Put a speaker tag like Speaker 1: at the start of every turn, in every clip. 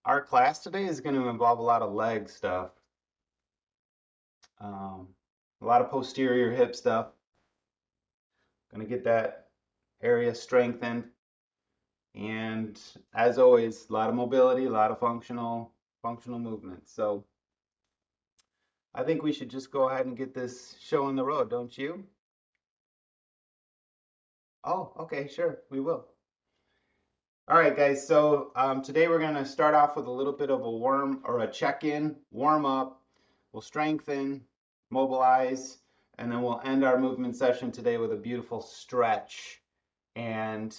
Speaker 1: Our class today is going to involve a lot of leg stuff, um, a lot of posterior hip stuff. Going to get that area strengthened. And as always, a lot of mobility, a lot of functional movement. So I think we should just go ahead and get this show on the road, don't you? Oh, okay, sure, we will. All right, guys. So today we're going to start off with a little bit of a warm or a check-in, warm up. We'll strengthen, mobilize, and then we'll end our movement session today with a beautiful stretch and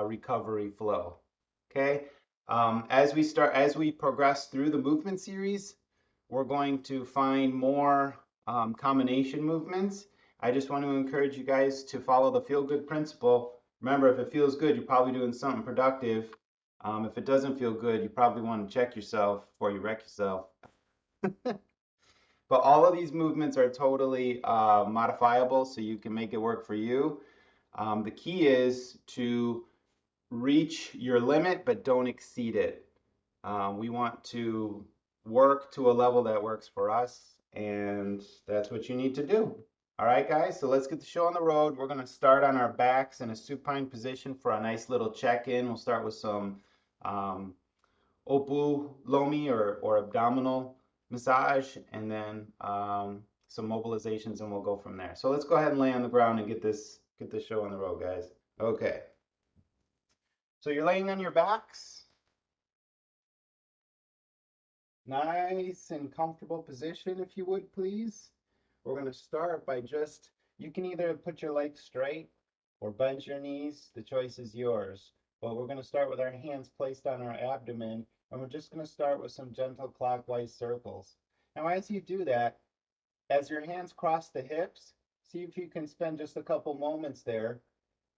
Speaker 1: recovery flow. Okay. As we progress through the movement series, we're going to find more combination movements. I just want to encourage you guys to follow the feel good principle. Remember, if it feels good, you're probably doing something productive. If it doesn't feel good, you probably want to check yourself before you wreck yourself. But all of these movements are totally modifiable, so you can make it work for you. The key is to reach your limit, but don't exceed it. We want to work to a level that works for us, and that's what you need to do. All right, guys, so let's get the show on the road. We're going to start on our backs in a supine position for a nice little check-in. We'll start with some um, lomi or abdominal massage, and then some mobilizations, and we'll go from there. So let's go ahead and lay on the ground and get this show on the road, guys. Okay. So you're laying on your backs, nice and comfortable position, if you would, please. We're going to start by you can either put your legs straight or bend your knees. The choice is yours. But we're going to start with our hands placed on our abdomen, and we're just going to start with some gentle clockwise circles. Now, as you do that, as your hands cross the hips, see if you can spend just a couple moments there.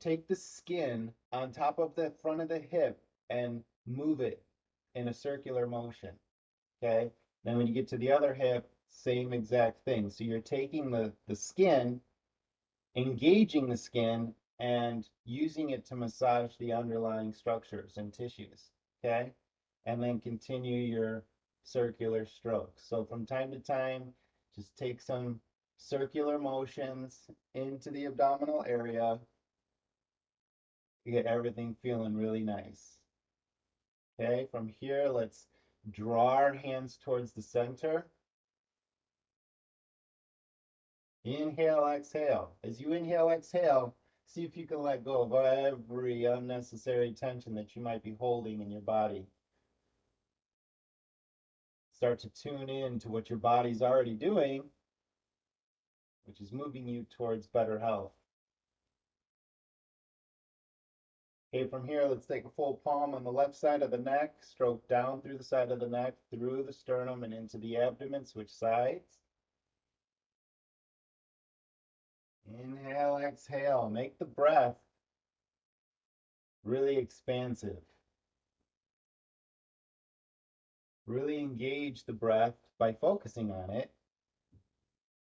Speaker 1: Take the skin on top of the front of the hip and move it in a circular motion. Okay. Then when you get to the other hip, same exact thing. So you're taking the skin, engaging the skin, and using it to massage the underlying structures and tissues. Okay. And then continue your circular strokes. So from time to time, just take some circular motions into the abdominal area to get everything feeling really nice. Okay, from here, let's draw our hands towards the center. Inhale, exhale. As you inhale, exhale, see if you can let go of every unnecessary tension that you might be holding in your body. Start to tune in to what your body's already doing, which is moving you towards better health. Okay, from here, let's take a full palm on the left side of the neck, stroke down through the side of the neck, through the sternum and into the abdomen, switch sides. Inhale, exhale. Make the breath really expansive. Really engage the breath by focusing on it,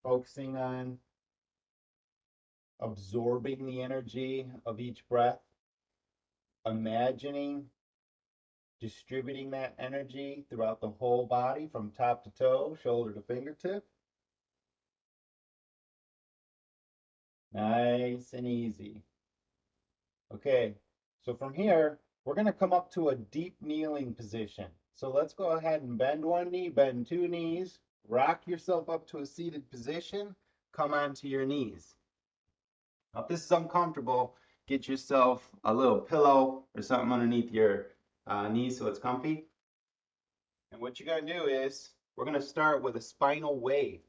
Speaker 1: focusing on absorbing the energy of each breath, imagining distributing that energy throughout the whole body from top to toe, shoulder to fingertip. Nice and easy. Okay, so from here, we're going to come up to a deep kneeling position. So let's go ahead and bend one knee, bend two knees, rock yourself up to a seated position, come onto your knees. Now, if this is uncomfortable, get yourself a little pillow or something underneath your knees so it's comfy. And what you're going to do is we're going to start with a spinal wave.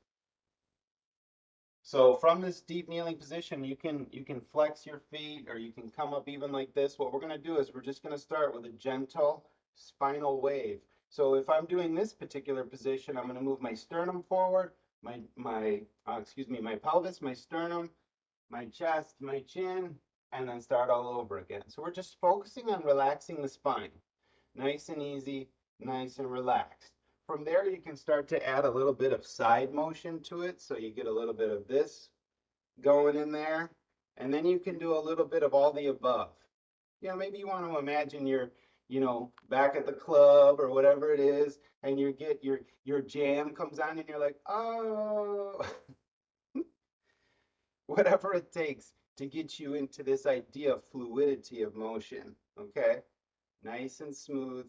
Speaker 1: So from this deep kneeling position, you can flex your feet or you can come up even like this. What we're going to do is we're just going to start with a gentle spinal wave. So if I'm doing this particular position, I'm going to move my sternum forward, my pelvis, my sternum, my chest, my chin, and then start all over again. So we're just focusing on relaxing the spine. Nice and easy, nice and relaxed. From there, you can start to add a little bit of side motion to it. So you get a little bit of this going in there. And then you can do a little bit of all the above. Maybe you want to imagine you know, back at the club or whatever it is, and you get your jam comes on and you're like, oh, whatever it takes to get you into this idea of fluidity of motion, okay? Nice and smooth,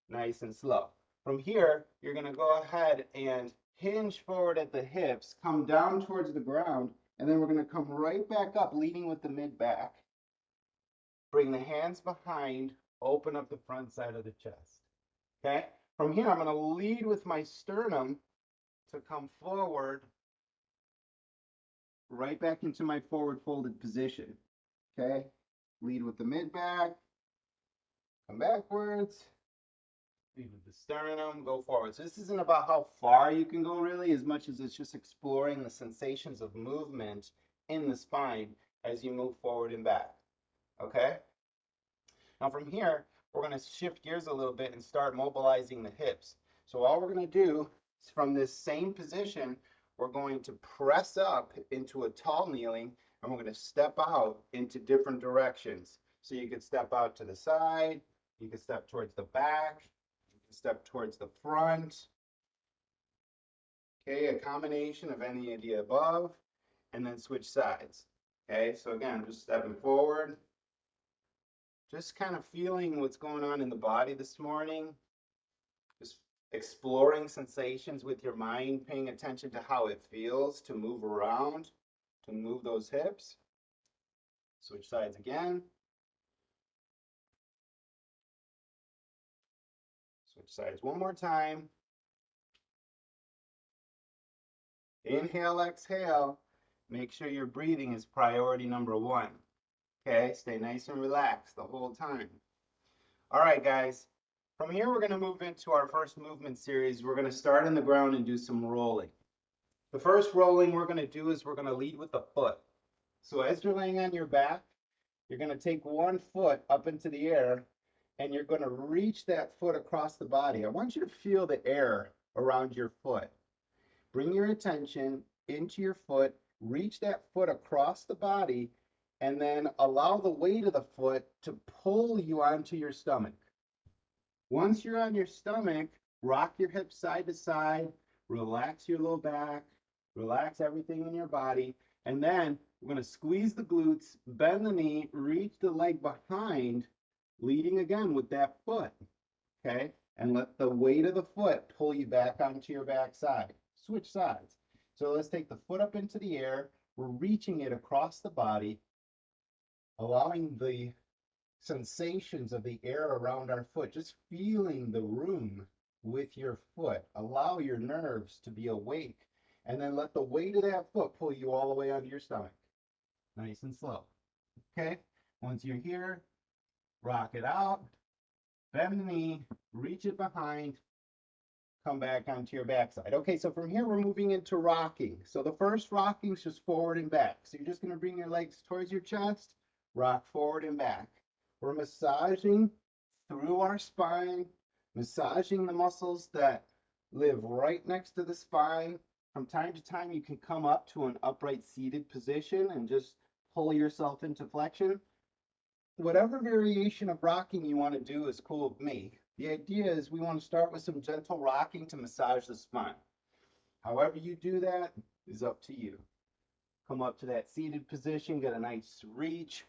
Speaker 1: nice and slow. From here, you're going to go ahead and hinge forward at the hips, come down towards the ground, and then we're going to come right back up, leading with the mid back. Bring the hands behind, open up the front side of the chest. Okay? From here, I'm going to lead with my sternum to come forward, right back into my forward folded position. Okay? Lead with the mid back, come backwards, lead with the sternum, go forward. So this isn't about how far you can go really, as much as it's just exploring the sensations of movement in the spine as you move forward and back. Okay? Now from here, we're going to shift gears a little bit and start mobilizing the hips. So all we're going to do is from this same position, we're going to press up into a tall kneeling, and we're going to step out into different directions. So you could step out to the side, you could step towards the back, you can step towards the front. Okay, a combination of any of the above, and then switch sides. Okay, so again, just stepping forward, just kind of feeling what's going on in the body this morning, just exploring sensations with your mind, paying attention to how it feels to move around, to move those hips. Switch sides again. Switch sides one more time. Inhale, exhale. Make sure your breathing is priority number one. Okay, stay nice and relaxed the whole time. All right, guys. From here, we're going to move into our first movement series. We're going to start on the ground and do some rolling. The first rolling we're going to do is we're going to lead with the foot. So as you're laying on your back, you're going to take one foot up into the air and you're going to reach that foot across the body. I want you to feel the air around your foot. Bring your attention into your foot, reach that foot across the body, and then allow the weight of the foot to pull you onto your stomach. Once you're on your stomach, rock your hips side to side, relax your low back, relax everything in your body, and then we're going to squeeze the glutes, bend the knee, reach the leg behind, leading again with that foot, okay? And let the weight of the foot pull you back onto your back side. Switch sides. So let's take the foot up into the air. We're reaching it across the body, allowing the sensations of the air around our foot, just feeling the room with your foot. Allow your nerves to be awake, and then let the weight of that foot pull you all the way onto your stomach. Nice and slow. Okay? Once you're here, rock it out, bend the knee, reach it behind, come back onto your backside. Okay, so from here we're moving into rocking. So the first rocking is just forward and back. So you're just going to bring your legs towards your chest, rock forward and back. We're massaging through our spine, massaging the muscles that live right next to the spine. From time to time, you can come up to an upright seated position and just pull yourself into flexion. Whatever variation of rocking you want to do is cool with me. The idea is we want to start with some gentle rocking to massage the spine. However you do that is up to you. Come up to that seated position, get a nice reach,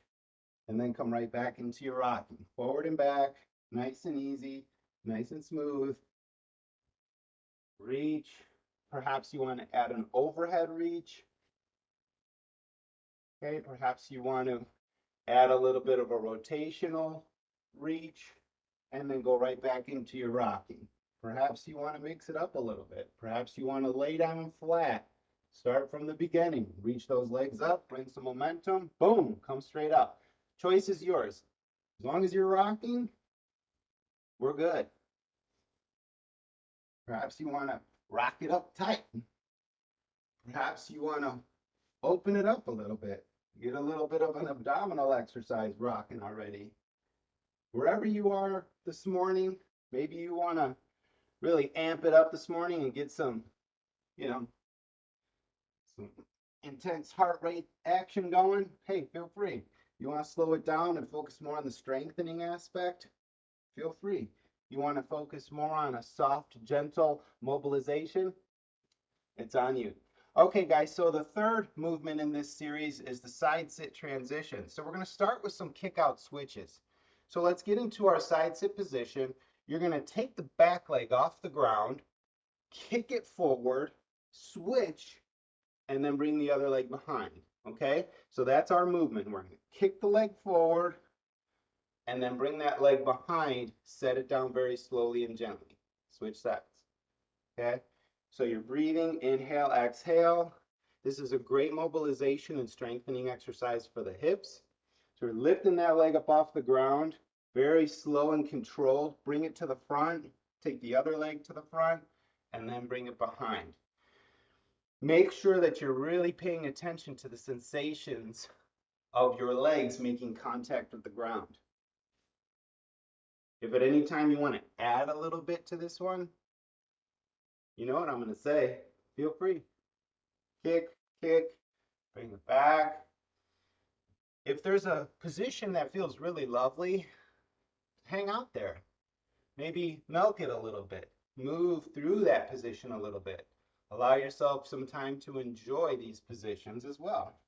Speaker 1: and then come right back into your rocking. Forward and back, nice and easy, nice and smooth. Reach. Perhaps you want to add an overhead reach. Okay, perhaps you want to add a little bit of a rotational reach, and then go right back into your rocking. Perhaps you want to mix it up a little bit. Perhaps you want to lay down flat. Start from the beginning. Reach those legs up, bring some momentum. Boom, come straight up. Choice is yours. As long as you're rocking, we're good. Perhaps you want to rock it up tight. Perhaps you want to open it up a little bit. Get a little bit of an abdominal exercise rocking already. Wherever you are this morning, maybe you want to really amp it up this morning and get some, some intense heart rate action going. Hey, feel free. You want to slow it down and focus more on the strengthening aspect? Feel free. You want to focus more on a soft, gentle mobilization? It's on you. Okay, guys, so the third movement in this series is the side sit transition. So we're going to start with some kick out switches. So let's get into our side sit position. You're going to take the back leg off the ground, kick it forward, switch, and then bring the other leg behind. Okay, so that's our movement. We're going to kick the leg forward and then bring that leg behind, set it down very slowly and gently. Switch sides. Okay, so you're breathing, inhale, exhale. This is a great mobilization and strengthening exercise for the hips. So we're lifting that leg up off the ground, very slow and controlled. Bring it to the front, take the other leg to the front, and then bring it behind. Make sure that you're really paying attention to the sensations of your legs making contact with the ground. If at any time you want to add a little bit to this one, you know what I'm going to say. Feel free. Kick, kick, bring it back. If there's a position that feels really lovely, hang out there. Maybe milk it a little bit. Move through that position a little bit. Allow yourself some time to enjoy these positions as well.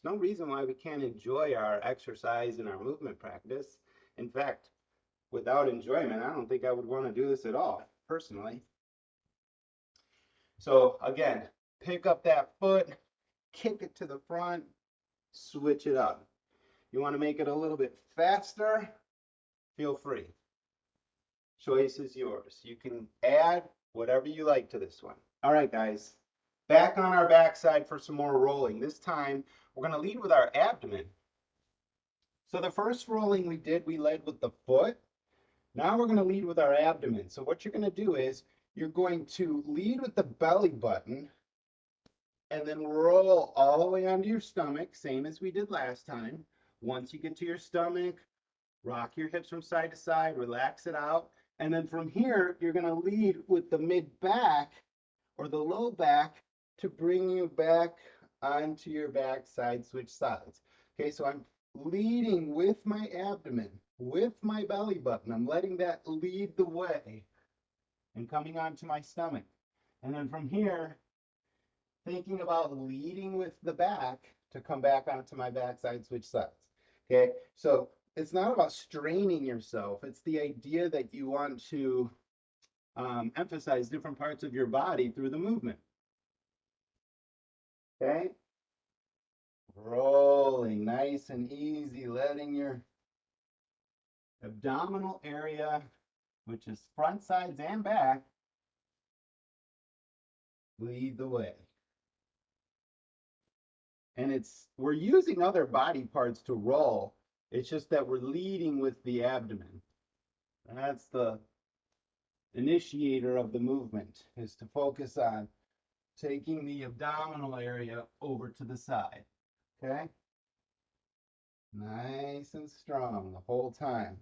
Speaker 1: There's no reason why we can't enjoy our exercise and our movement practice. In fact, without enjoyment, I don't think I would want to do this at all, personally. So again, pick up that foot, kick it to the front, switch it up. You want to make it a little bit faster? Feel free. Choice is yours. You can add whatever you like to this one. All right, guys. Back on our backside for some more rolling. This time, we're going to lead with our abdomen. So the first rolling we did, we led with the foot. Now we're going to lead with our abdomen. So what you're going to do is you're going to lead with the belly button and then roll all the way onto your stomach, same as we did last time. Once you get to your stomach, rock your hips from side to side, relax it out. And then from here, you're going to lead with the mid back or the low back to bring you back onto your back side, switch sides. Okay, so I'm leading with my abdomen, with my belly button. I'm letting that lead the way and coming onto my stomach. And then from here, thinking about leading with the back to come back onto my backside, switch sides. Okay, so it's not about straining yourself. It's the idea that you want to emphasize different parts of your body through the movement. Okay, rolling nice and easy, letting your abdominal area, which is front, sides, and back, lead the way. And we're using other body parts to roll. It's just that we're leading with the abdomen. That's the initiator of the movement, is to focus on taking the abdominal area over to the side. Okay? Nice and strong the whole time.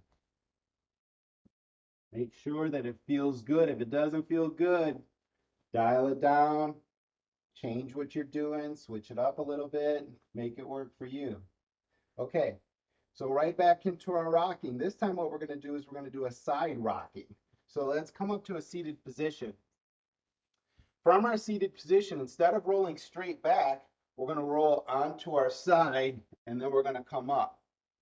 Speaker 1: Make sure that it feels good. If it doesn't feel good, dial it down, change what you're doing, switch it up a little bit, make it work for you. Okay, so right back into our rocking. This time what we're going to do is we're going to do a side rocking. So let's come up to a seated position. From our seated position, instead of rolling straight back, we're going to roll onto our side and then we're going to come up.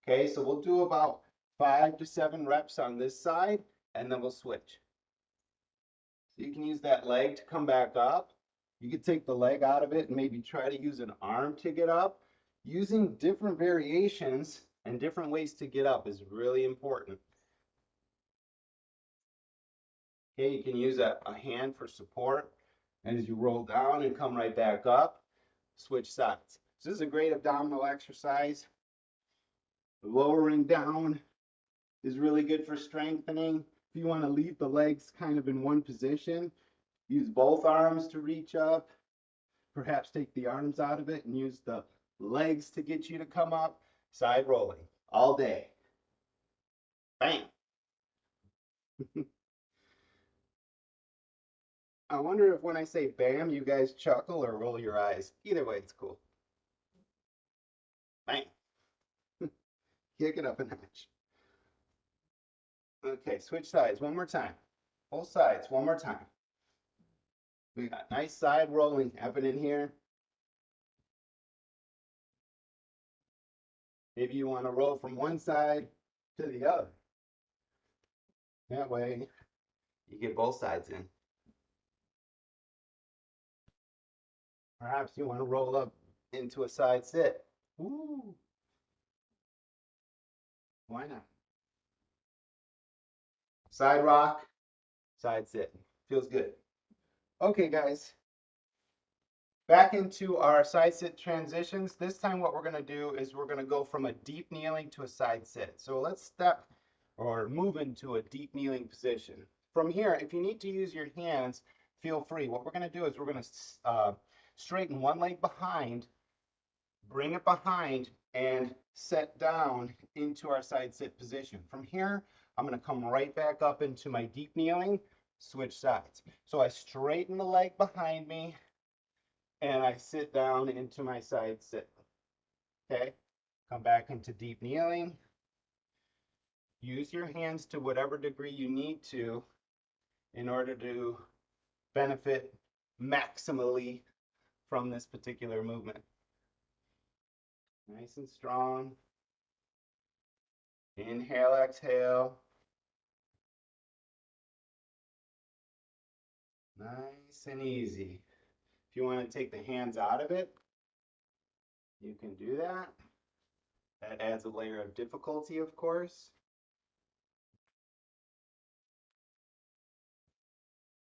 Speaker 1: Okay, so we'll do about 5 to 7 reps on this side and then we'll switch. So you can use that leg to come back up. You could take the leg out of it and maybe try to use an arm to get up. Using different variations and different ways to get up is really important. Okay, you can use a hand for support as you roll down and come right back up. Switch sides. So this is a great abdominal exercise. Lowering down is really good for strengthening. If you want to leave the legs kind of in one position, use both arms to reach up. Perhaps take the arms out of it and use the legs to get you to come up. Side rolling all day. Bam. I wonder if when I say bam, you guys chuckle or roll your eyes. Either way, it's cool. Bam. Kick it up a notch. Okay, switch sides one more time. Both sides one more time. We got nice side rolling happening here. Maybe you want to roll from one side to the other. That way you get both sides in. Perhaps you want to roll up into a side sit. Ooh, why not? Side rock, side sit. Feels good. Okay, guys, back into our side sit transitions. This time what we're going to do is we're going to go from a deep kneeling to a side sit. So let's step or move into a deep kneeling position. From here, if you need to use your hands, feel free. What we're going to do is we're going to straighten one leg behind, bring it behind, and set down into our side sit position. From here, I'm going to come right back up into my deep kneeling, switch sides. So I straighten the leg behind me, and I sit down into my side sit. Okay, come back into deep kneeling. Use your hands to whatever degree you need to in order to benefit maximally from this particular movement. Nice and strong. Inhale, exhale. Nice and easy. If you want to take the hands out of it, you can do that. That adds a layer of difficulty, of course.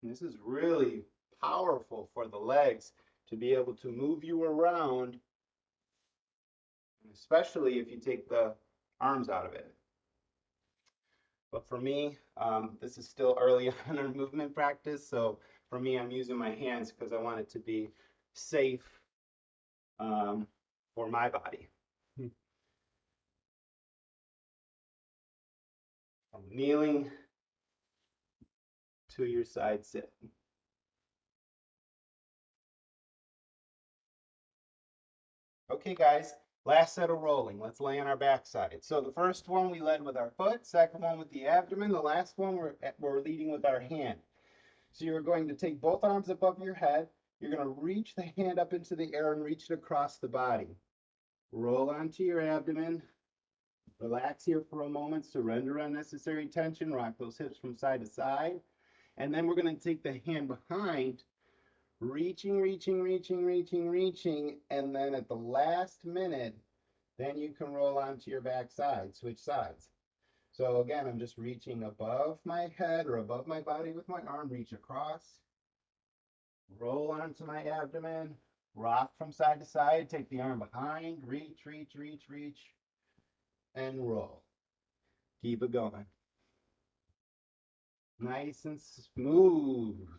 Speaker 1: And this is really powerful for the legs to be able to move you around, especially if you take the arms out of it. But for me, this is still early on in movement practice, so for me, I'm using my hands because I want it to be safe for my body. From kneeling to your side sit. Okay, guys, last set of rolling. Let's lay on our backside. So the first one we led with our foot, second one with the abdomen, the last one we're leading with our hand. So you're going to take both arms above your head. You're going to reach the hand up into the air and reach it across the body. Roll onto your abdomen. Relax here for a moment. Surrender unnecessary tension. Rock those hips from side to side. And then we're going to take the hand behind, reaching, reaching, reaching, reaching, reaching. And then at the last minute, then you can roll onto your back side. Switch sides. So again, I'm just reaching above my head or above my body with my arm. Reach across. Roll onto my abdomen, rock from side to side, take the arm behind, reach, reach, reach, reach, and roll. Keep it going. Nice and smooth.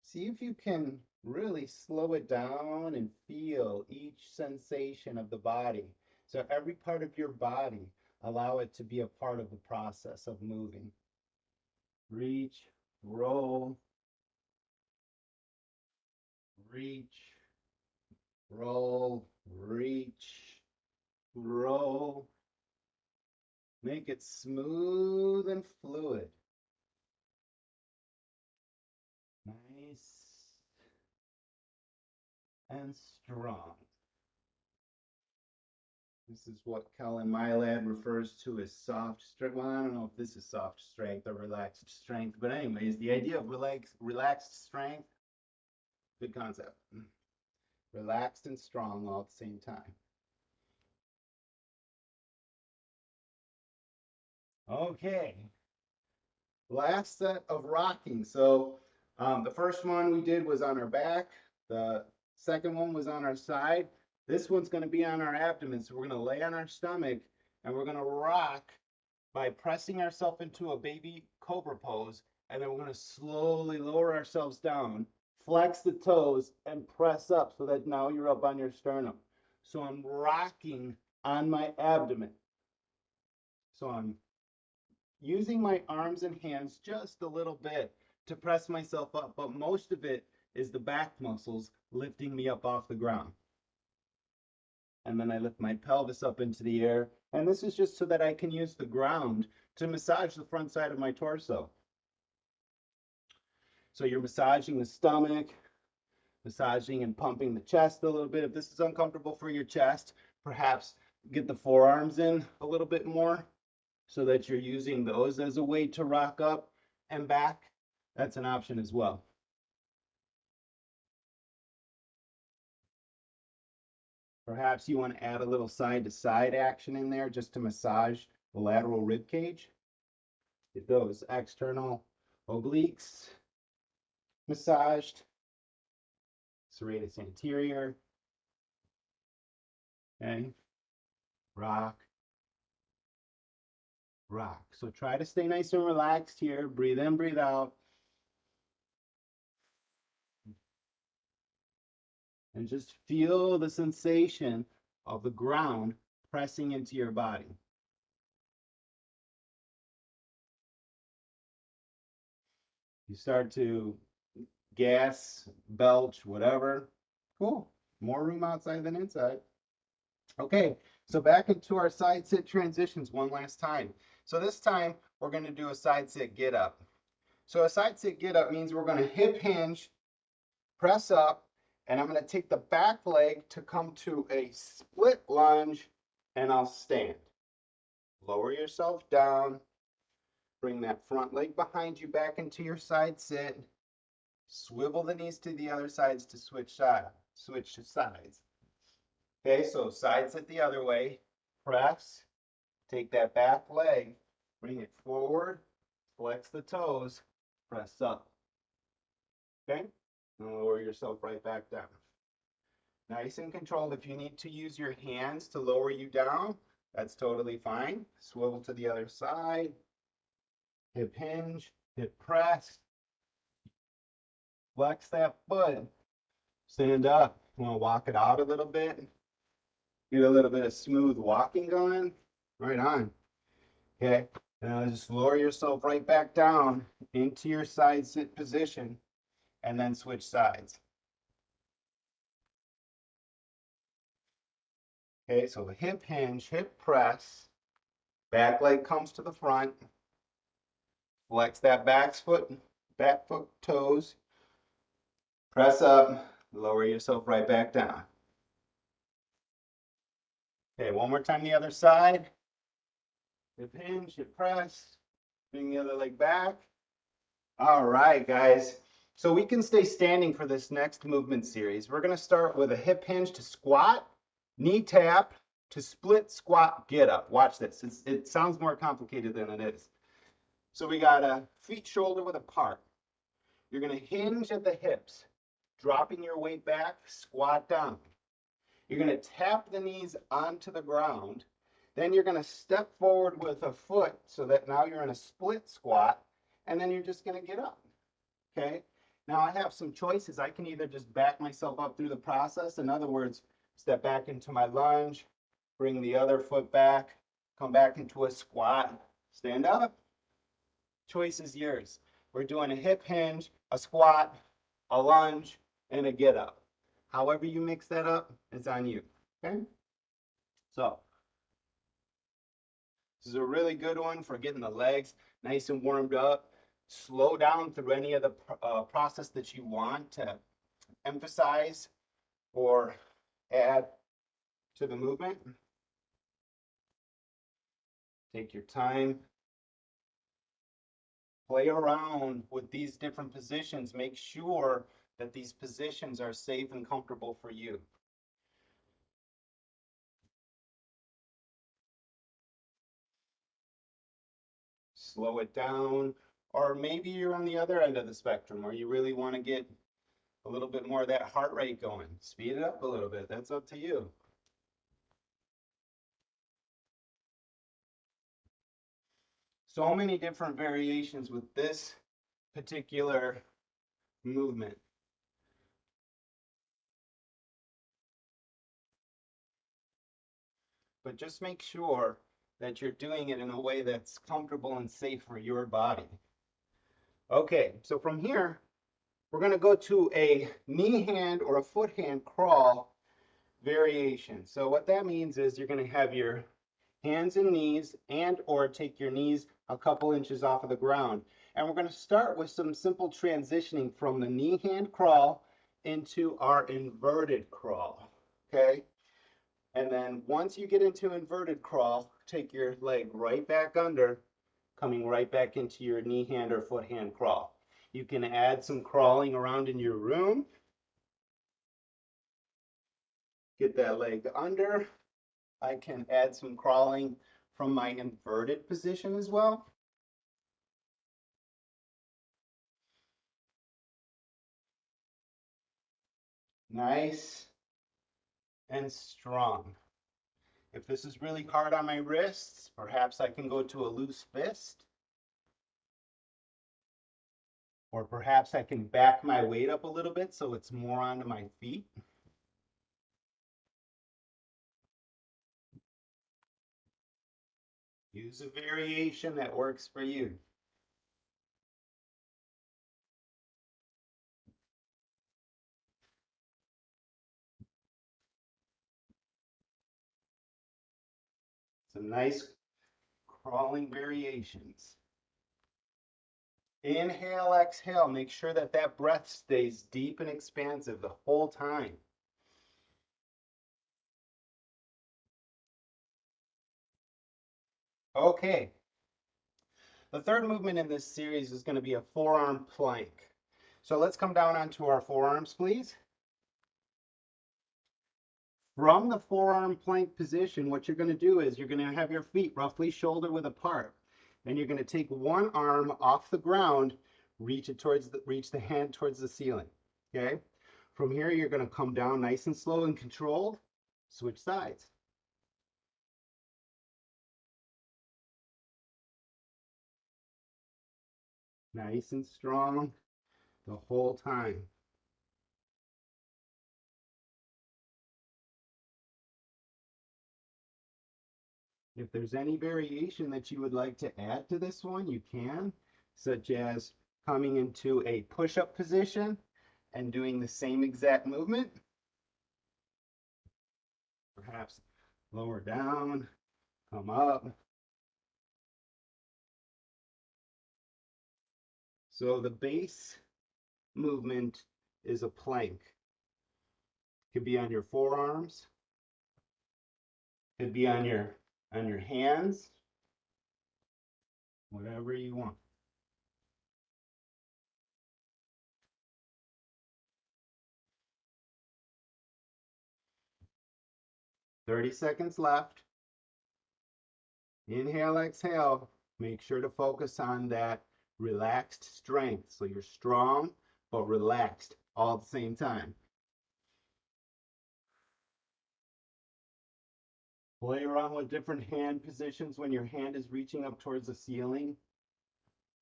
Speaker 1: See if you can really slow it down and feel each sensation of the body. So every part of your body, allow it to be a part of the process of moving. Reach, roll, reach, roll, reach, roll. Make it smooth and fluid. Nice and strong. This is what Kellen Mylad refers to as soft strength. Well, I don't know if this is soft strength or relaxed strength, but anyways, the idea of relaxed strength, good concept. Relaxed and strong all at the same time. Okay, last set of rocking. So the first one we did was on our back. The second one was on our side. This one's going to be on our abdomen. So we're going to lay on our stomach and we're going to rock by pressing ourselves into a baby cobra pose. And then we're going to slowly lower ourselves down, flex the toes, and press up so that now you're up on your sternum. So I'm rocking on my abdomen. So I'm using my arms and hands just a little bit to press myself up, but most of it is the back muscles lifting me up off the ground. and then I lift my pelvis up into the air. And this is just so that I can use the ground to massage the front side of my torso. So you're massaging the stomach, massaging and pumping the chest a little bit. If this is uncomfortable for your chest, perhaps get the forearms in a little bit more so that you're using those as a way to rock up and back. That's an option as well. Perhaps you want to add a little side to side action in there just to massage the lateral rib cage. Get those external obliques massaged, serratus anterior, okay, rock, rock. So try to stay nice and relaxed here. Breathe in, breathe out. And just feel the sensation of the ground pressing into your body. You start to gas, belch, whatever. Cool. More room outside than inside. Okay, so back into our side sit transitions one last time. So this time we're going to do a side sit get up. So a side sit get up means we're going to hip hinge, press up, and I'm going to take the back leg to come to a split lunge, and I'll stand. Lower yourself down, bring that front leg behind you back into your side sit, swivel the knees to the other sides to switch sides. Okay, so side sit the other way, press, take that back leg, bring it forward, flex the toes, press up. Okay, and lower yourself right back down. Nice and controlled. If you need to use your hands to lower you down, that's totally fine. Swivel to the other side, hip hinge, hip press, flex that foot, stand up. You want to walk it out a little bit, get a little bit of smooth walking going. Right on. Okay, now just lower yourself right back down into your side sit position and then switch sides. Okay, so the hip hinge, hip press, back leg comes to the front, flex that back foot toes, press up, lower yourself right back down. Okay, one more time the other side. Hip hinge, hip press, bring the other leg back. All right, guys. So we can stay standing for this next movement series. We're going to start with a hip hinge to squat, knee tap to split squat get up. Watch this. It sounds more complicated than it is. So we got a feet shoulder width apart. You're going to hinge at the hips, dropping your weight back, squat down. You're going to tap the knees onto the ground. Then you're going to step forward with a foot so that now you're in a split squat, and then you're just going to get up. Okay? Now I have some choices. I can either just back myself up through the process. In other words, step back into my lunge, bring the other foot back, come back into a squat, stand up. Choice is yours. We're doing a hip hinge, a squat, a lunge, and a get up. However you mix that up, it's on you. Okay? So this is a really good one for getting the legs nice and warmed up. Slow down through any of the process that you want to emphasize or add to the movement. Take your time. Play around with these different positions. Make sure that these positions are safe and comfortable for you. Slow it down, or maybe you're on the other end of the spectrum where you really want to get a little bit more of that heart rate going. Speed it up a little bit. That's up to you. So many different variations with this particular movement. But just make sure that you're doing it in a way that's comfortable and safe for your body. Okay, so from here, we're going to go to a knee hand or a foot hand crawl variation. So what that means is you're going to have your hands and knees and or take your knees a couple inches off of the ground. And we're going to start with some simple transitioning from the knee hand crawl into our inverted crawl. Okay? And then once you get into inverted crawl, take your leg right back under, coming right back into your knee hand or foot hand crawl. You can add some crawling around in your room. Get that leg under. I can add some crawling from my inverted position as well. Nice and strong. If this is really hard on my wrists, perhaps I can go to a loose fist, or perhaps I can back my weight up a little bit so it's more onto my feet. Use a variation that works for you. Some nice crawling variations. Inhale, exhale. Make sure that that breath stays deep and expansive the whole time. Okay. The third movement in this series is going to be a forearm plank. So let's come down onto our forearms, please. From the forearm plank position, what you're going to do is you're going to have your feet roughly shoulder width apart. And you're going to take one arm off the ground, reach the hand towards the ceiling. Okay? From here, you're going to come down nice and slow and controlled. Switch sides. Nice and strong the whole time. If there's any variation that you would like to add to this one, you can, such as coming into a push-up position and doing the same exact movement. Perhaps lower down, come up. So the base movement is a plank. Could be on your forearms, could be on your hands, whatever you want. Thirty seconds left. Inhale, exhale. Make sure to focus on that relaxed strength. So you're strong, but relaxed all at the same time. Play around with different hand positions when your hand is reaching up towards the ceiling.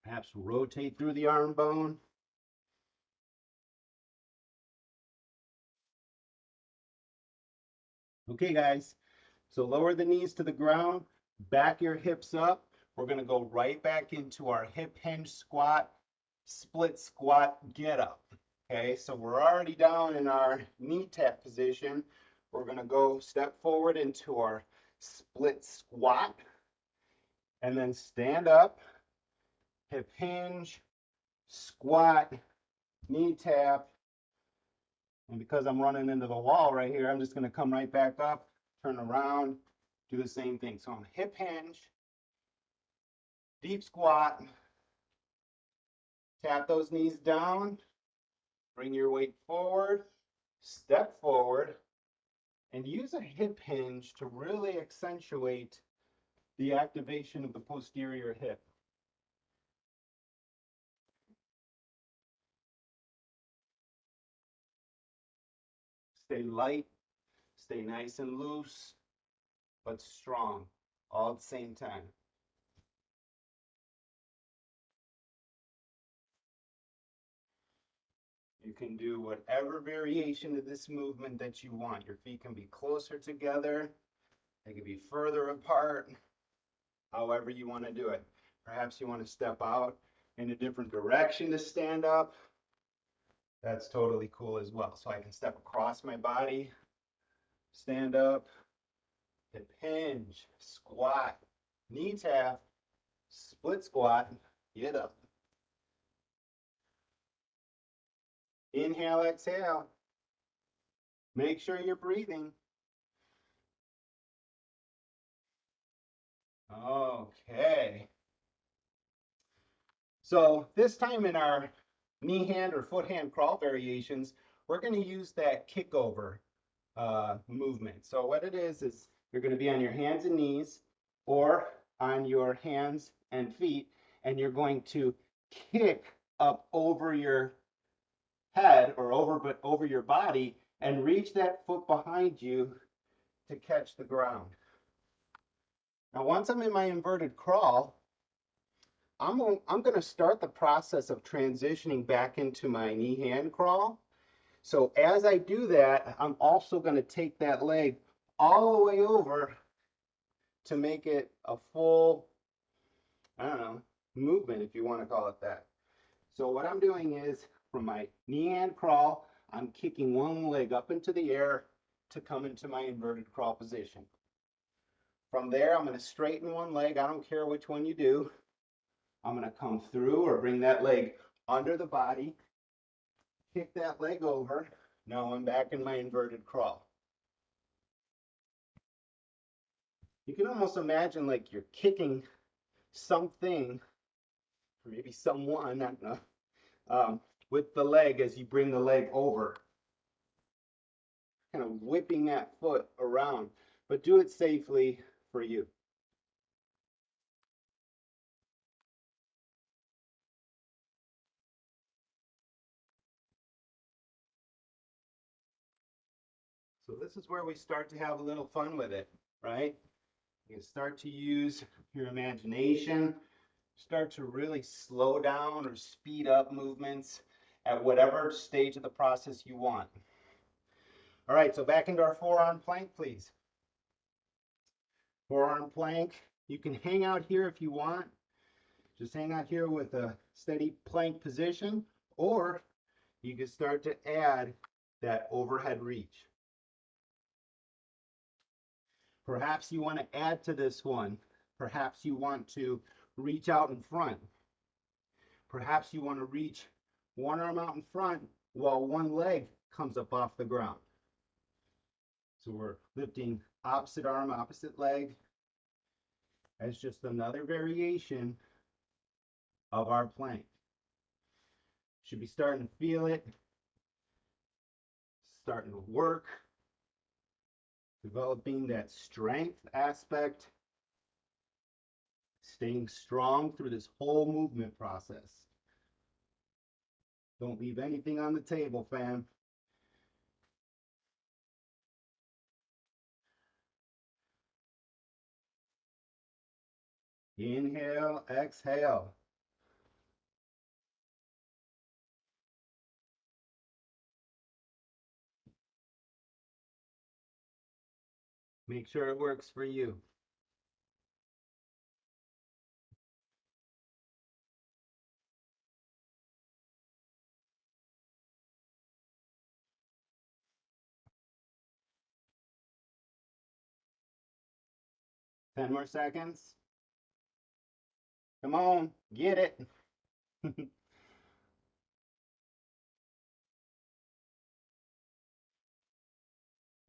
Speaker 1: Perhaps rotate through the arm bone. Okay, guys. So lower the knees to the ground, back your hips up. We're going to go right back into our hip hinge squat, split squat, get up. Okay, so we're already down in our knee tap position. We're going to go step forward into our split squat and then stand up, hip hinge, squat, knee tap. And because I'm running into the wall right here, I'm just going to come right back up, turn around, do the same thing. So I'm hip hinge, deep squat, tap those knees down, bring your weight forward, step forward, and use a hip hinge to really accentuate the activation of the posterior hip. Stay light, stay nice and loose, but strong all at the same time. You can do whatever variation of this movement that you want. Your feet can be closer together, they can be further apart, however you want to do it. Perhaps you want to step out in a different direction to stand up. That's totally cool as well. So I can step across my body stand up, hip hinge, squat, knee tap, split squat, get up. Inhale, exhale. Make sure you're breathing. Okay. So this time in our knee hand or foot hand crawl variations, we're going to use that kickover movement. So what it is you're going to be on your hands and knees or on your hands and feet, and you're going to kick up over your head or over your body and reach that foot behind you to catch the ground. Now, once I'm in my inverted crawl, I'm going to start the process of transitioning back into my knee hand crawl. So as I do that, I'm also going to take that leg all the way over to make it a full, I don't know, movement if you want to call it that. So what I'm doing is from my knee hand crawl, I'm kicking one leg up into the air to come into my inverted crawl position. From there, I'm going to straighten one leg. I don't care which one you do. I'm going to come through or bring that leg under the body, kick that leg over. Now I'm back in my inverted crawl. You can almost imagine like you're kicking something, or maybe someone, I don't know, with the leg as you bring the leg over, kind of whipping that foot around, but do it safely for you. So this is where we start to have a little fun with it, right? You can start to use your imagination, start to really slow down or speed up movements at whatever stage of the process you want. All right, so back into our forearm plank, please. Forearm plank. You can hang out here if you want. Just hang out here with a steady plank position, or you can start to add that overhead reach. Perhaps you want to add to this one. Perhaps you want to reach out in front. Perhaps you want to reach one arm out in front while one leg comes up off the ground. So we're lifting opposite arm, opposite leg as just another variation of our plank. Should be starting to feel it, starting to work, developing that strength aspect, staying strong through this whole movement process. Don't leave anything on the table, fam. Inhale, exhale. Make sure it works for you. Ten more seconds. Come on, get it.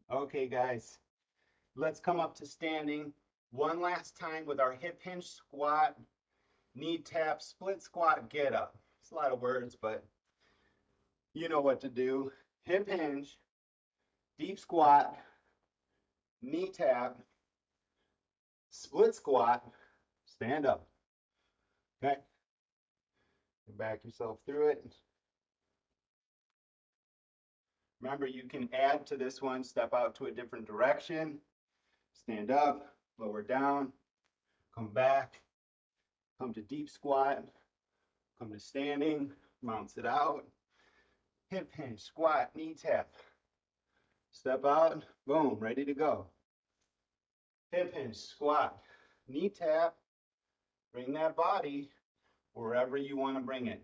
Speaker 1: Okay, guys, let's come up to standing one last time with our hip hinge squat, knee tap, split squat, get up. It's a lot of words, but you know what to do. Hip hinge, deep squat, knee tap, split squat, stand up. Okay? Back yourself through it. Remember, you can add to this one, step out to a different direction, stand up, lower down, come back, come to deep squat, come to standing, bounce it out, hip hinge, squat, knee tap, step out, boom, ready to go. Hip hinge, squat, knee tap, bring that body wherever you want to bring it.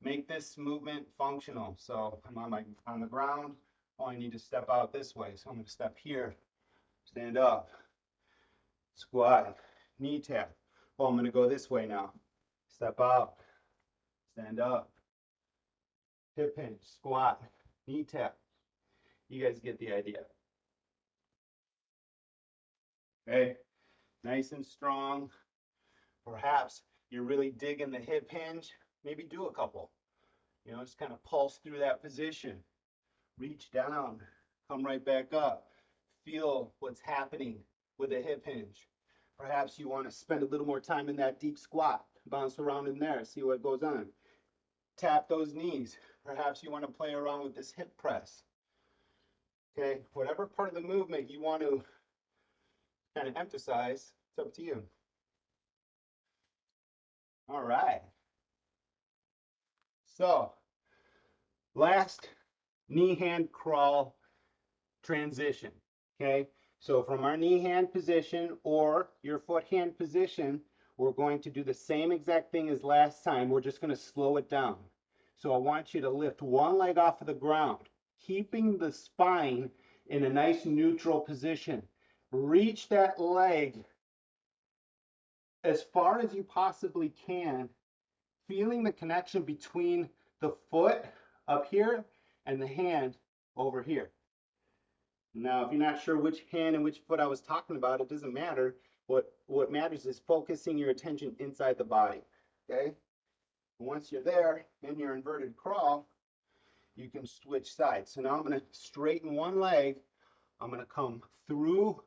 Speaker 1: Make this movement functional. So I'm on the ground, Oh, I need to step out this way. So I'm going to step here, stand up, squat, knee tap. Oh, I'm going to go this way now. Step out, stand up, hip hinge, squat, knee tap. You guys get the idea. Okay, nice and strong. Perhaps you're really digging the hip hinge. Maybe do a couple. You know, just kind of pulse through that position. Reach down, come right back up. Feel what's happening with the hip hinge. Perhaps you want to spend a little more time in that deep squat. Bounce around in there, see what goes on. Tap those knees. Perhaps you want to play around with this hip press. Okay, whatever part of the movement you want to kind of emphasize, it's up to you. All right. So, last knee hand crawl transition. Okay, so from our knee hand position or your foot hand position, we're going to do the same exact thing as last time. We're just going to slow it down. So I want you to lift one leg off of the ground, keeping the spine in a nice neutral position. Reach that leg as far as you possibly can, feeling the connection between the foot up here and the hand over here. Now, if you're not sure which hand and which foot I was talking about, it doesn't matter. What matters is focusing your attention inside the body. Okay? Once you're there in your inverted crawl, you can switch sides. So now I'm going to straighten one leg. I'm going to come through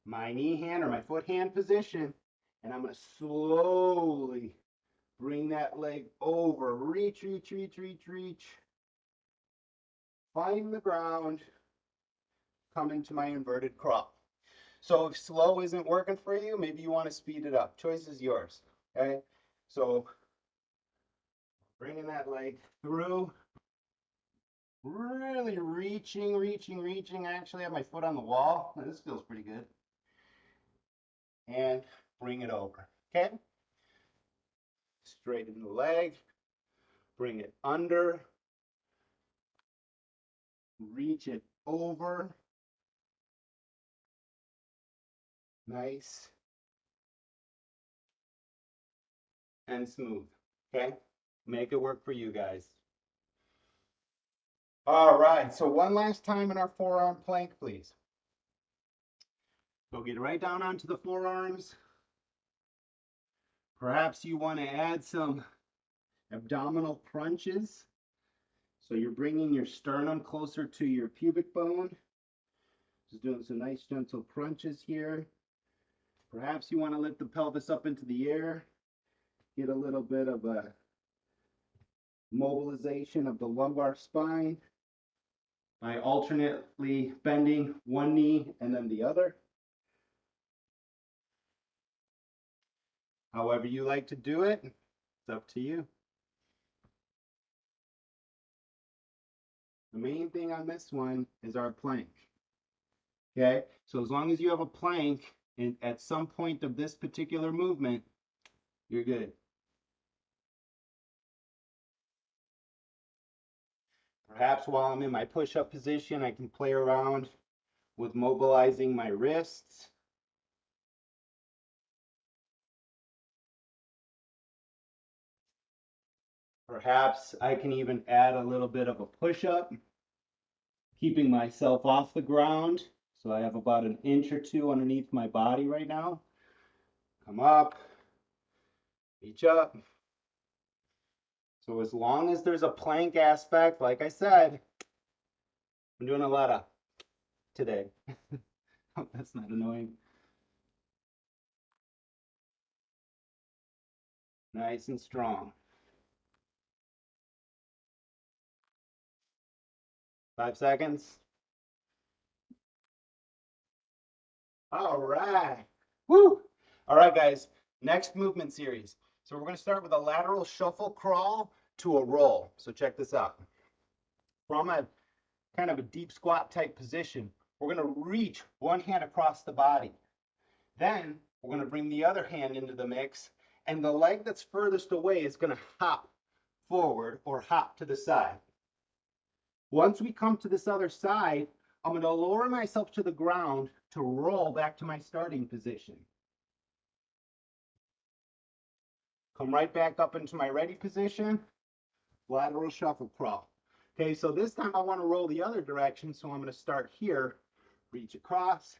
Speaker 1: my knee hand or my foot hand position, and I'm going to slowly bring that leg over. Reach, reach, reach, reach, reach. Find the ground. Come into my inverted crawl. So if slow isn't working for you, maybe you want to speed it up. Choice is yours. Okay? So bringing that leg through, really reaching, reaching, reaching. I actually have my foot on the wall. This feels pretty good. And bring it over. Okay? Straighten the leg, bring it under, reach it over. Nice and smooth. Okay? Make it work for you guys. All right, so one last time in our forearm plank, please. So get right down onto the forearms. Perhaps you want to add some abdominal crunches. So you're bringing your sternum closer to your pubic bone. Just doing some nice gentle crunches here. Perhaps you want to lift the pelvis up into the air. Get a little bit of a mobilization of the lumbar spine by alternately bending one knee and then the other. However you like to do it, it's up to you. The main thing on this one is our plank. Okay, so as long as you have a plank at some point of this particular movement, you're good. Perhaps while I'm in my push-up position, I can play around with mobilizing my wrists. Perhaps I can even add a little bit of a push-up, keeping myself off the ground. So I have about an inch or two underneath my body right now. Come up, reach up. So as long as there's a plank aspect, like I said, I'm doing a lot of today. Oh, that's not annoying. Nice and strong. 5 seconds. All right. Woo! All right, guys. Next movement series. So we're going to start with a lateral shuffle crawl to a roll. So check this out. From a kind of a deep squat type position, we're going to reach one hand across the body. Then we're going to bring the other hand into the mix, and the leg that's furthest away is going to hop forward or hop to the side. Once we come to this other side, I'm going to lower myself to the ground to roll back to my starting position. Come right back up into my ready position, lateral shuffle crawl. Okay, so this time I want to roll the other direction, so I'm going to start here, reach across,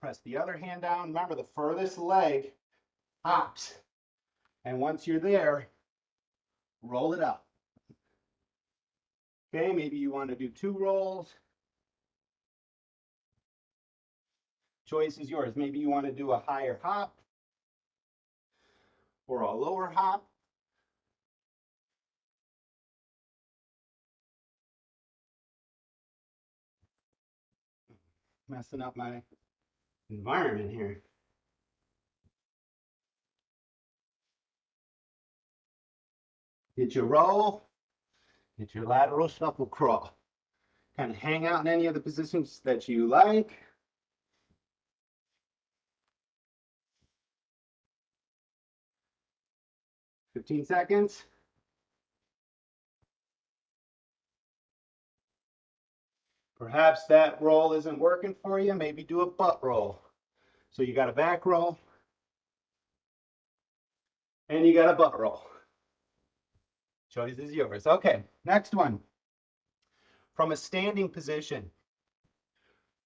Speaker 1: press the other hand down. Remember, the furthest leg hops. And once you're there, roll it up. Okay, maybe you want to do 2 rolls. Choice is yours. Maybe you want to do a higher hop or a lower hop. Messing up my environment here. Get your roll, get your lateral shuffle crawl. Kind of hang out in any of the positions that you like. Fifteen seconds. Perhaps that roll isn't working for you. Maybe do a butt roll. So you got a back roll and you got a butt roll. Choice is yours. Okay, next one. From a standing position,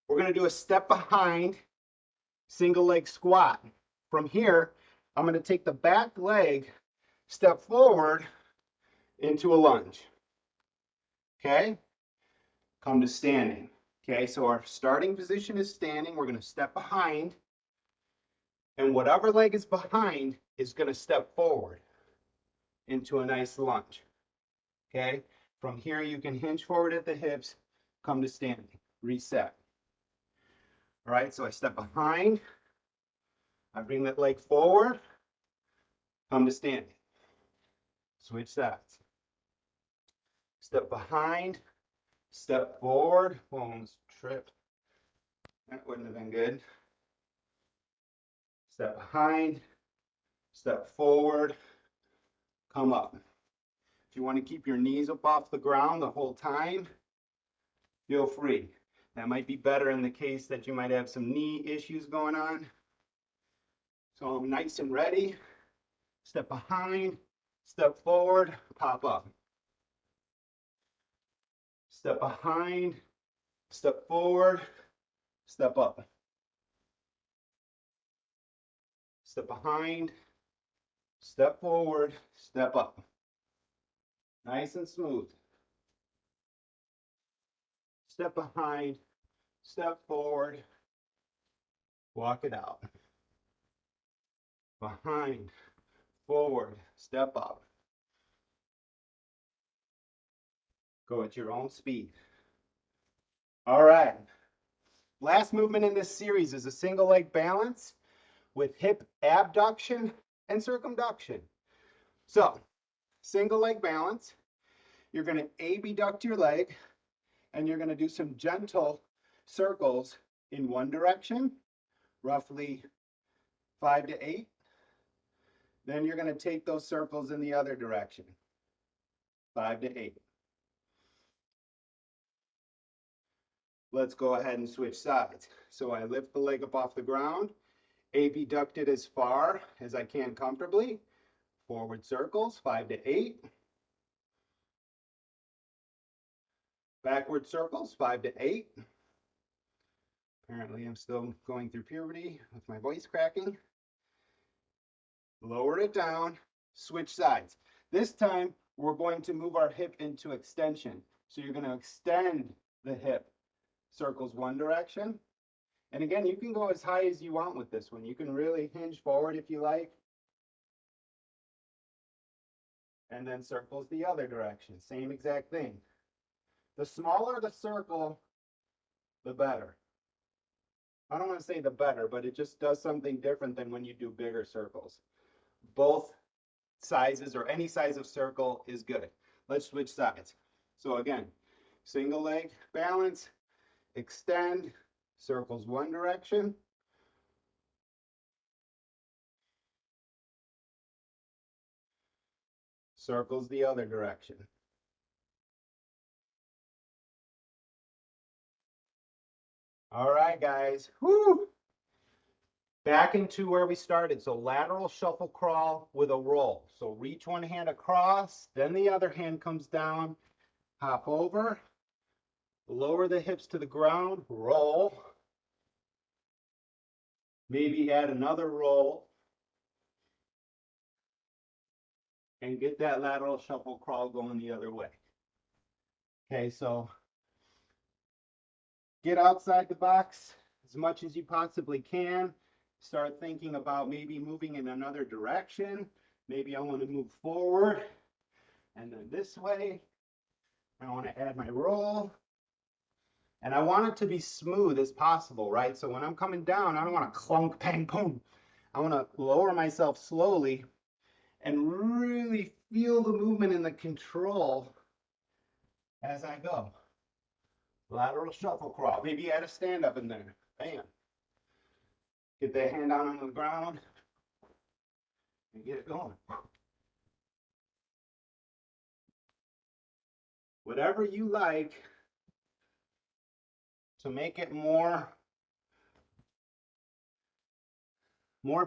Speaker 1: we're going to do a step behind single leg squat. From here, I'm going to take the back leg, step forward into a lunge. Okay? Come to standing. Okay, so our starting position is standing. We're going to step behind, and whatever leg is behind is going to step forward into a nice lunge. Okay? From here, you can hinge forward at the hips, come to standing, reset. All right, so I step behind, I bring that leg forward, come to standing. Switch sides. Step behind, step forward. Almost tripped. That wouldn't have been good. Step behind, step forward, come up. If you want to keep your knees up off the ground the whole time, feel free. That might be better in the case that you might have some knee issues going on. So I'm nice and ready. Step behind, step forward, pop up. Step behind, step forward, step up. Step behind, step forward, step up. Nice and smooth. Step behind, step forward, walk it out. Behind, forward, step up. Go at your own speed. All right. Last movement in this series is a single leg balance with hip abduction and circumduction. So, single leg balance, you're going to abduct your leg and you're going to do some gentle circles in one direction, roughly 5 to 8. Then you're going to take those circles in the other direction, 5 to 8. Let's go ahead and switch sides. So I lift the leg up off the ground, abduct it as far as I can comfortably. Forward circles, 5 to 8. Backward circles, 5 to 8. Apparently I'm still going through puberty with my voice cracking. Lower it down, switch sides. This time we're going to move our hip into extension. So you're going to extend the hip, circles one direction. And again, you can go as high as you want with this one. You can really hinge forward if you like. And then circles the other direction. Same exact thing. The smaller the circle, the better. I don't want to say the better, but it just does something different than when you do bigger circles. Both sizes or any size of circle is good. Let's switch sides. So again, single leg balance, extend, circles one direction. Circles the other direction. All right, guys. Whoo! Back into where we started. So lateral shuffle crawl with a roll. So reach one hand across, then the other hand comes down, hop over, lower the hips to the ground, roll. Maybe add another roll and get that lateral shuffle crawl going the other way. Okay, so get outside the box as much as you possibly can. Start thinking about maybe moving in another direction. Maybe I want to move forward and then this way. I want to add my roll. And I want it to be smooth as possible, right? So when I'm coming down, I don't want to clunk, bang, boom. I want to lower myself slowly and really feel the movement and the control as I go. Lateral shuffle crawl. Maybe add a stand up in there. Bam. Get that hand down on the ground and get it going. Whatever you like to make it more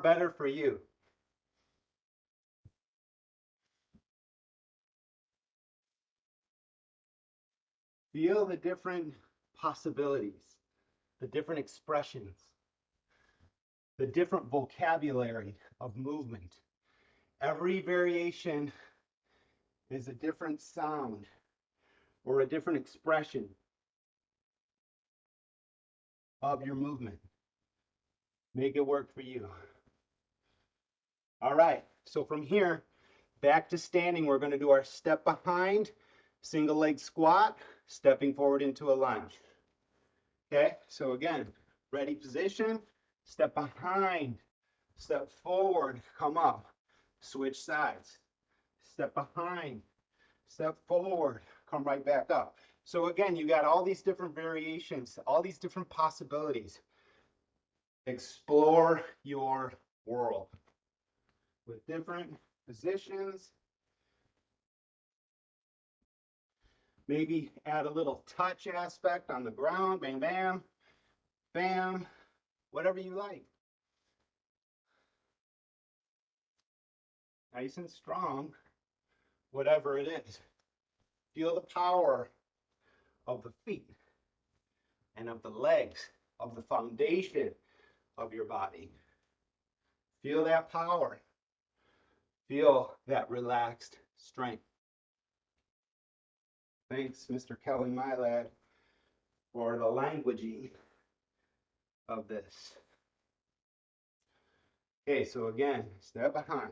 Speaker 1: better for you. Feel the different possibilities, the different expressions, the different vocabulary of movement. Every variation is a different sound or a different expression of your movement. Make it work for you. All right, so from here, back to standing, we're going to do our step behind, single leg squat, stepping forward into a lunge. Okay, so again, ready position, step behind, step forward, come up, switch sides, step behind, step forward, come right back up. So again, you got all these different variations, all these different possibilities. Explore your world with different positions. Maybe add a little touch aspect on the ground, bam, bam, bam, whatever you like. Nice and strong, whatever it is. Feel the power of the feet and of the legs, of the foundation of your body. Feel that power. Feel that relaxed strength. Thanks, Mr. Kelly, my lad, for the languaging of this. Okay, so again, step behind,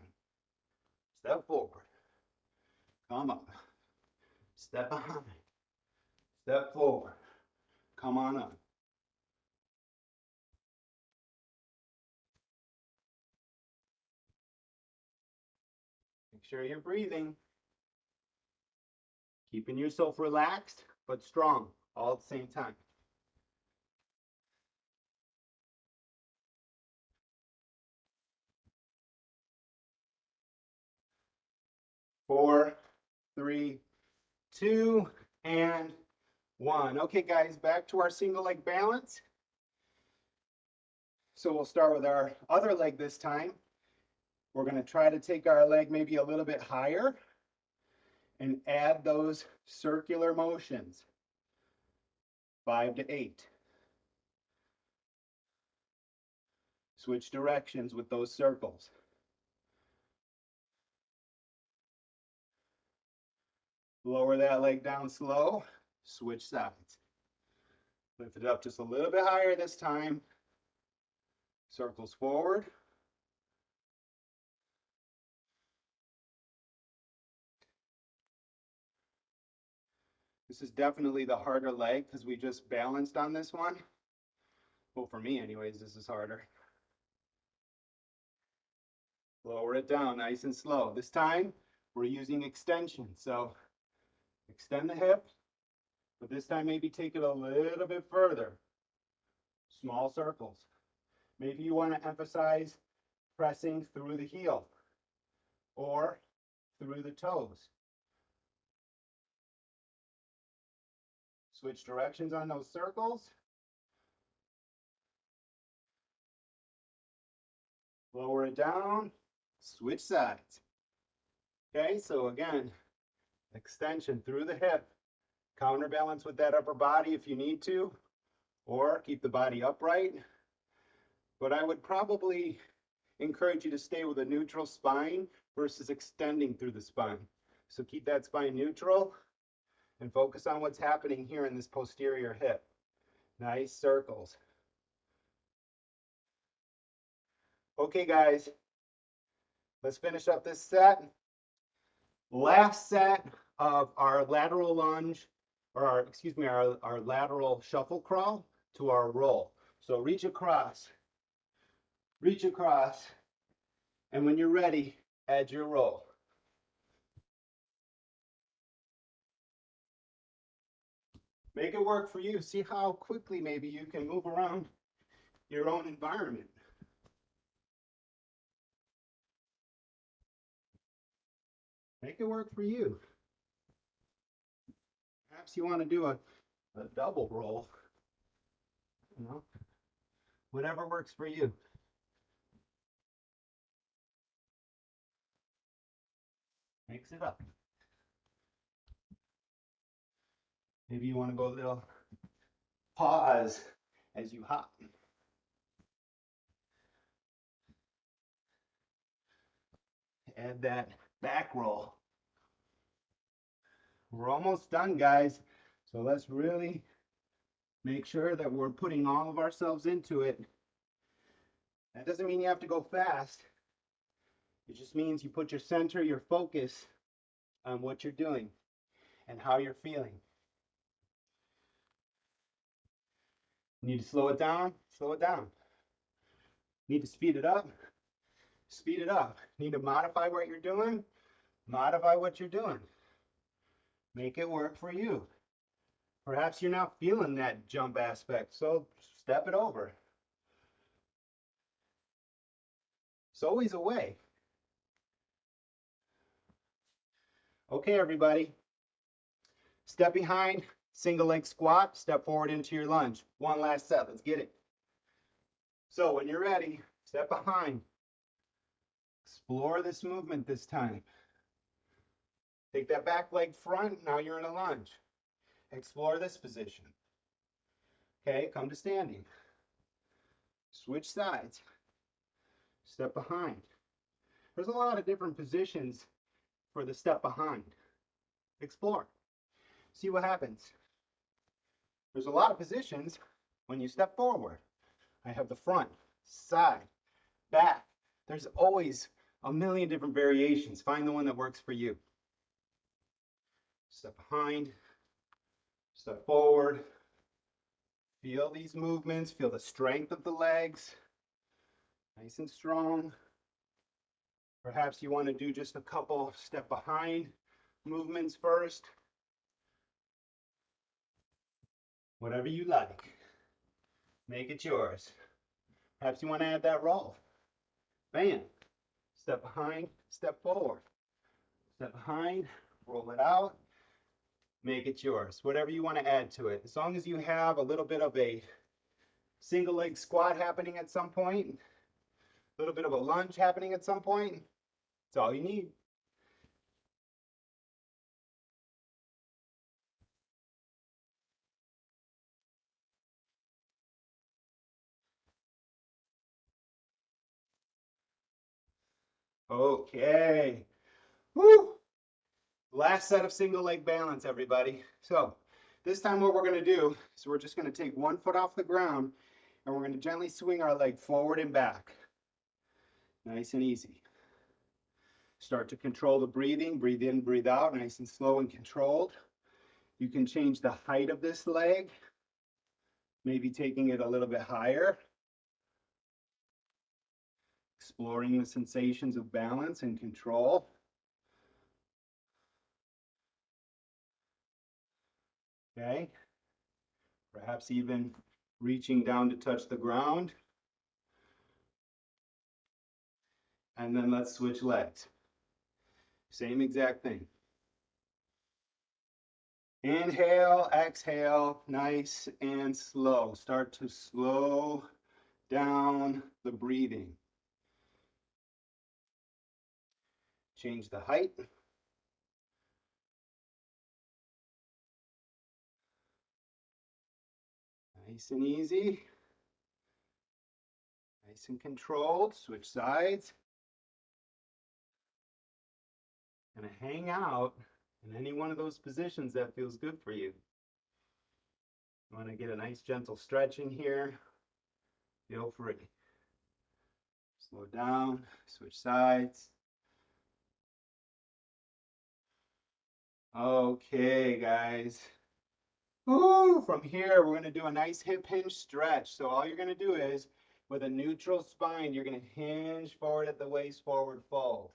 Speaker 1: step forward, come up, step behind, step forward, come on up. Make sure you're breathing, keeping yourself relaxed but strong all at the same time. 4, 3, 2, and 1. Okay, guys, back to our single leg balance. So we'll start with our other leg this time. We're going to try to take our leg maybe a little bit higher and add those circular motions. 5 to 8. Switch directions with those circles. Lower that leg down slow. Switch sides. Lift it up just a little bit higher this time. Circles forward. This is definitely the harder leg because we just balanced on this one. Well, for me anyways, this is harder. Lower it down nice and slow. This time, we're using extension. So extend the hip, but this time maybe take it a little bit further. Small circles. Maybe you want to emphasize pressing through the heel or through the toes. Switch directions on those circles. Lower it down, switch sides. Okay, so again, extension through the hip, counterbalance with that upper body if you need to, or keep the body upright. But I would probably encourage you to stay with a neutral spine versus extending through the spine. So keep that spine neutral and focus on what's happening here in this posterior hip. Nice circles. Okay, guys, let's finish up this set. Last set of our lateral lunge, or our lateral shuffle crawl to our roll. So reach across, and when you're ready, add your roll. Make it work for you. See how quickly maybe you can move around your own environment. Make it work for you. Perhaps you want to do a double roll. You know, whatever works for you. Mix it up. Maybe you want to go a little pause as you hop. Add that back roll. We're almost done, guys. So let's really make sure that we're putting all of ourselves into it. That doesn't mean you have to go fast. It just means you put your center, your focus on what you're doing and how you're feeling. Need to slow it down? Slow it down. Need to speed it up? Speed it up. Need to modify what you're doing? Modify what you're doing. Make it work for you. Perhaps you're not feeling that jump aspect, so step it over. It's always a way. Okay, everybody. Step behind, single leg squat, step forward into your lunge. One last set, let's get it. So when you're ready, step behind. Explore this movement this time. Take that back leg front, now you're in a lunge. Explore this position. Okay, come to standing. Switch sides. Step behind. There's a lot of different positions for the step behind. Explore. See what happens. There's a lot of positions when you step forward. I have the front, side, back. There's always a million different variations. Find the one that works for you. Step behind, step forward. Feel these movements, feel the strength of the legs. Nice and strong. Perhaps you want to do just a couple step behind movements first. Whatever you like. Make it yours. Perhaps you want to add that roll. Bam. Step behind, step forward. Step behind, roll it out. Make it yours. Whatever you want to add to it. As long as you have a little bit of a single leg squat happening at some point, a little bit of a lunge happening at some point, that's all you need. Okay. Woo! Last set of single leg balance, everybody. So this time what we're going to do is we're just going to take one foot off the ground and we're going to gently swing our leg forward and back. Nice and easy. Start to control the breathing. Breathe in, breathe out, nice and slow and controlled. You can change the height of this leg, maybe taking it a little bit higher. Exploring the sensations of balance and control. Okay. Perhaps even reaching down to touch the ground. And then let's switch legs. Same exact thing. Inhale, exhale, nice and slow. Start to slow down the breathing. Change the height. Nice and easy. Nice and controlled. Switch sides. Gonna hang out in any one of those positions that feels good for you. You want to get a nice gentle stretch in here. Feel free. Slow down, switch sides. Okay, guys. Ooh, from here, we're going to do a nice hip hinge stretch. So all you're going to do is, with a neutral spine, you're going to hinge forward at the waist, forward fold.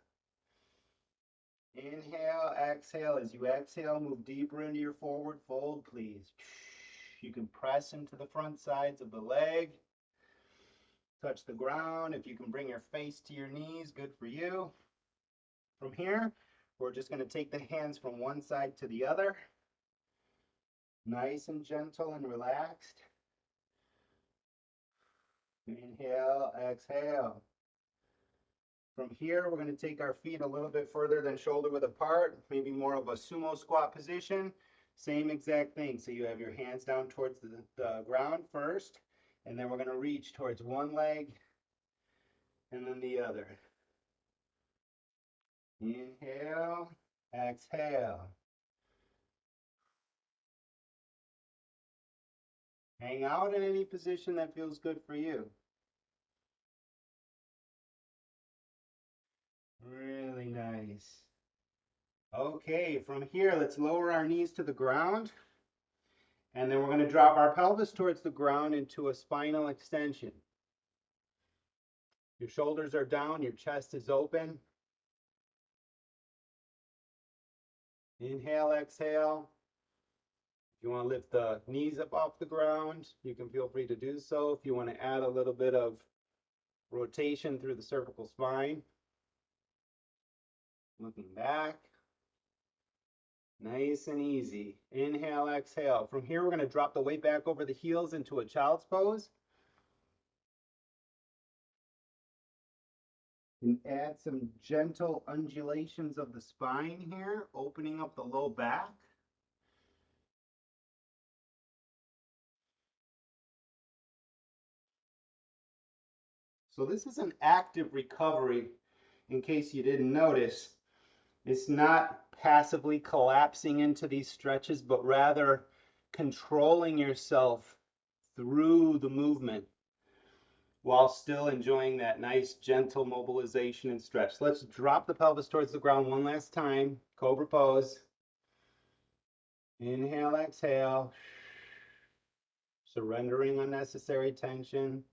Speaker 1: Inhale, exhale. As you exhale, move deeper into your forward fold, please. You can press into the front sides of the leg. Touch the ground. If you can bring your face to your knees, good for you. From here, we're just going to take the hands from one side to the other. Nice and gentle and relaxed. Inhale, exhale. From here, we're going to take our feet a little bit further than shoulder width apart, maybe more of a sumo squat position. Same exact thing. So you have your hands down towards the ground first, and then we're going to reach towards one leg and then the other. Inhale, exhale. Hang out in any position that feels good for you. Really nice. Okay, from here, let's lower our knees to the ground. And then we're going to drop our pelvis towards the ground into a spinal extension. Your shoulders are down, your chest is open. Inhale, exhale. If you want to lift the knees up off the ground, you can feel free to do so. If you want to add a little bit of rotation through the cervical spine. Looking back. Nice and easy. Inhale, exhale. From here, we're going to drop the weight back over the heels into a child's pose. And add some gentle undulations of the spine here, opening up the low back. So this is an active recovery, in case you didn't notice. It's not passively collapsing into these stretches, but rather controlling yourself through the movement while still enjoying that nice gentle mobilization and stretch. Let's drop the pelvis towards the ground one last time. Cobra pose. Inhale, exhale. Surrendering unnecessary tension.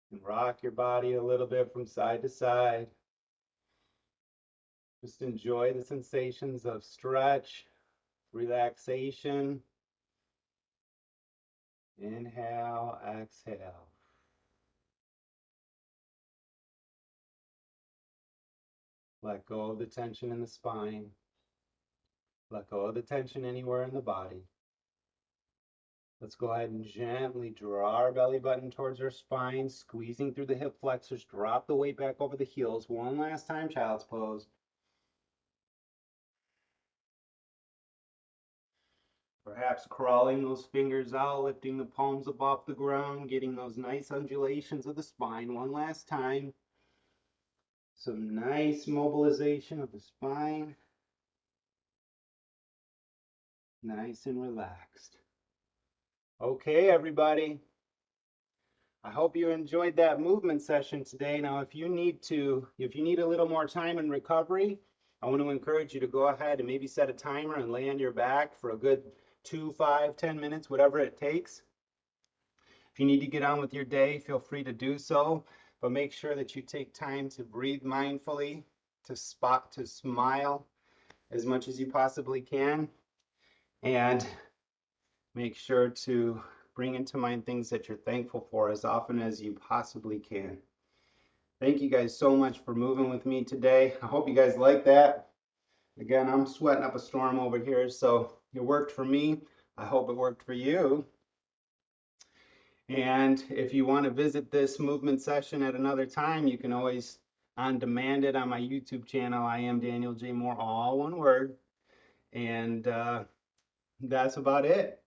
Speaker 1: And rock your body a little bit from side to side. Just enjoy the sensations of stretch, relaxation. Inhale, exhale. Let go of the tension in the spine. Let go of the tension anywhere in the body. Let's go ahead and gently draw our belly button towards our spine, squeezing through the hip flexors. Drop the weight back over the heels. One last time, child's pose. Perhaps crawling those fingers out, lifting the palms up off the ground, getting those nice undulations of the spine. One last time. Some nice mobilization of the spine. Nice and relaxed. Okay, everybody. I hope you enjoyed that movement session today. Now, if you need a little more time in recovery, I want to encourage you to go ahead and maybe set a timer and lay on your back for a good 2, 5, 10 minutes, whatever it takes. If you need to get on with your day, feel free to do so, but make sure that you take time to breathe mindfully, to smile as much as you possibly can, and make sure to bring into mind things that you're thankful for as often as you possibly can. Thank you guys so much for moving with me today. I hope you guys like that. Again, I'm sweating up a storm over here, so it worked for me. I hope it worked for you. And if you want to visit this movement session at another time, you can always on demand it on my YouTube channel. I am Daniel J. Moore, all one word. And that's about it.